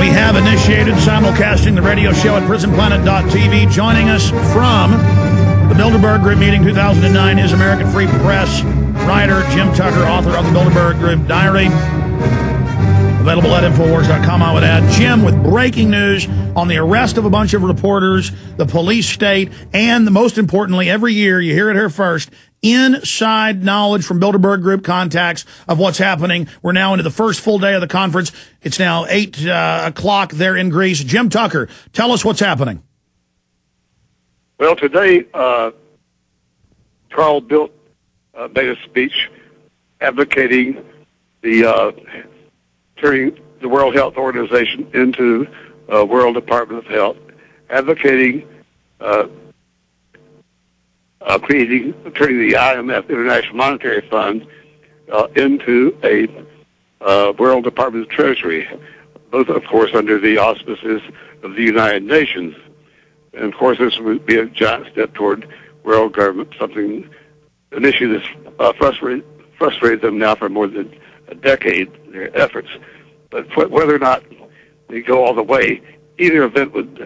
We have initiated simulcasting the radio show at prisonplanet.tv. Joining us from the Bilderburg Group meeting 2009 is American Free Press writer Jim Tucker, author of the Bilderburg Group Diary. Available at Infowars.com, I would add. Jim, with breaking news on the arrest of a bunch of reporters, the police state, and most importantly, every year, you hear it here first, inside knowledge from Bilderberg Group contacts of what's happening. We're now into the first full day of the conference. It's now 8 o'clock there in Greece. Jim Tucker, tell us what's happening. Well, today, Carl Bildt made a speech advocating the turning the World Health Organization into World Department of Health, advocating turning the IMF, International Monetary Fund, into a World Department of Treasury, both, of course, under the auspices of the United Nations. And, of course, this would be a giant step toward world government, an issue that's frustrated them now for more than a decade, their efforts. But whether or not they go all the way, either event would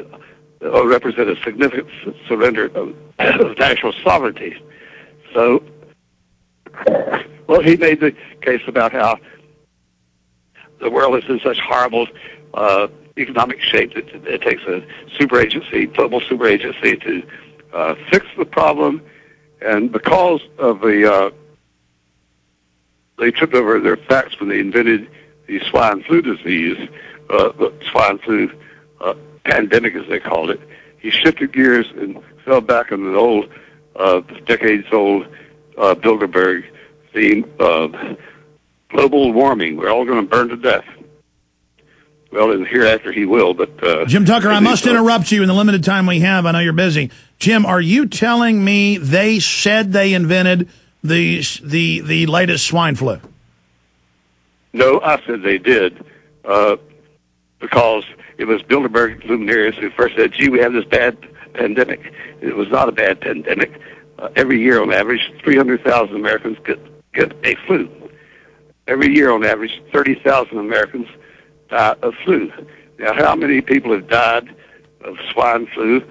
represent a significant surrender of national sovereignty. So, well, he made the case about how the world is in such horrible economic shape that it takes a global super agency to fix the problem. And because of they tripped over their facts when they invented the swine flu disease, the swine flu pandemic, as they called it. He shifted gears and fell back on an old, decades-old Bilderberg theme of global warming. We're all going to burn to death. Well, in the hereafter he will, but... Jim Tucker, I must interrupt you in the limited time we have. I know you're busy. Jim, are you telling me they said they invented the latest swine flu? No, I said they did, because it was Bilderberg luminaries who first said, gee, we have this bad pandemic. It was not a bad pandemic. Every year, on average, 300,000 Americans get a flu. Every year, on average, 30,000 Americans die of flu. Now, how many people have died of swine flu?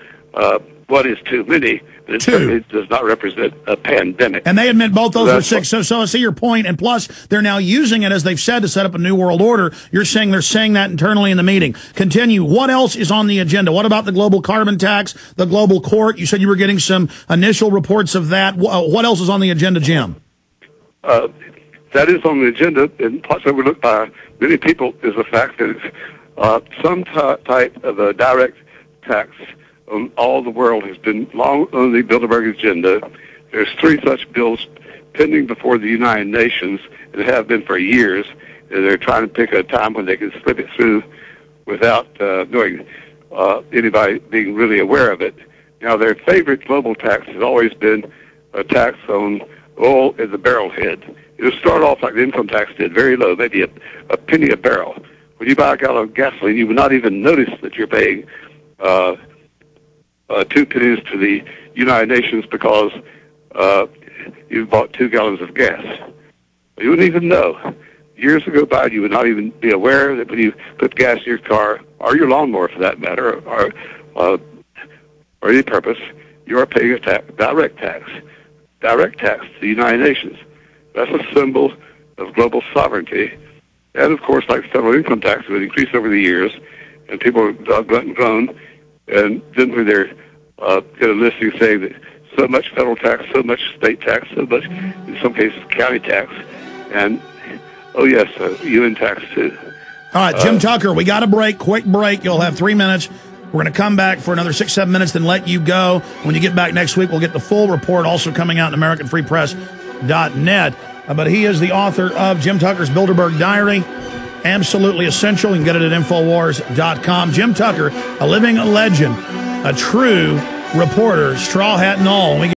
What is too many? But it certainly does not represent a pandemic. And they admit both those were sick. So I see your point. And plus, they're now using it, as they've said, to set up a new world order. You're saying they're saying that internally in the meeting. Continue. What else is on the agenda? What about the global carbon tax, the global court? You said you were getting some initial reports of that. What else is on the agenda, Jim? That is on the agenda, and what's overlooked by many people is the fact that it's some type of a direct tax on all the world has been long on the Bilderberg agenda. There's 3 such bills pending before the United Nations, and have been for years. And they're trying to pick a time when they can slip it through without knowing anybody being really aware of it. Now, their favorite global tax has always been a tax on oil at the barrel head. It'll start off like the income tax did, very low, maybe a penny a barrel. When you buy a gallon of gasoline, you would not even notice that you're paying 2 pennies to the United Nations because you bought 2 gallons of gas. You wouldn't even know. Years ago by, you would not even be aware that when you put gas in your car, or your lawnmower for that matter, or any purpose, you are paying a direct tax to the United Nations. That's a symbol of global sovereignty. And, of course, like federal income tax, it would increase over the years, and people have grown. And then when they're get a listing saying that so much federal tax, so much state tax, so much, in some cases, county tax, and, oh, yes, UN tax, too. All right, Jim Tucker, we got a break, quick break. You'll have 3 minutes. We're going to come back for another 6-7 minutes, then let you go. When you get back next week, we'll get the full report also coming out in AmericanFreePress.net. But he is the author of Jim Tucker's Bilderberg Diary. Absolutely essential. You can get it at Infowars.com. Jim Tucker, a living legend, a true reporter, straw hat and all.